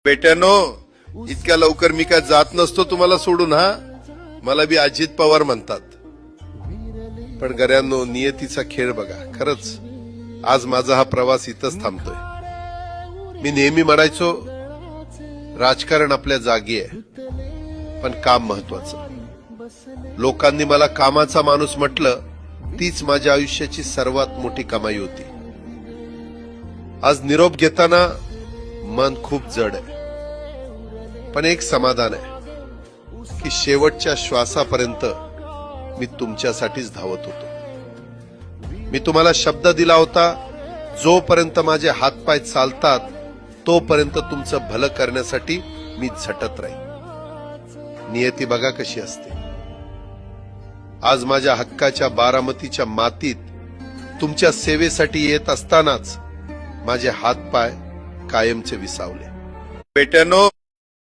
बेट्यानो, इतक्या लवकर मी काय जात नसतो तुम्हाला सोडून. हा, मला बी अजित पवार म्हणतात. पण गऱ्यांनो, नियतीचा खेळ बघा. खरंच आज माझा हा प्रवास इथंच थांबतोय. मी नेहमी म्हणायचो राजकारण आपल्या जागी आहे, पण काम महत्वाचं. लोकांनी मला कामाचा माणूस म्हटलं, तीच माझ्या आयुष्याची सर्वात मोठी कमाई होती. आज निरोप घेताना मन खूप जड आहे, पण एक समाधान आहे की शेवटच्या श्वासापर्यंत मी तुमच्यासाठीच धावत होतो. मी तुम्हाला शब्द दिला होता, जोपर्यंत माझे हातपाय चालतात तोपर्यंत तुमचं भलं करण्यासाठी मी झटत राहील. नियती बघा कशी असते. आज माझ्या हक्काच्या बारामतीच्या मातीत तुमच्या सेवेसाठी येत असतानाच माझे हातपाय कायमचे विसावले. बेट्यानो,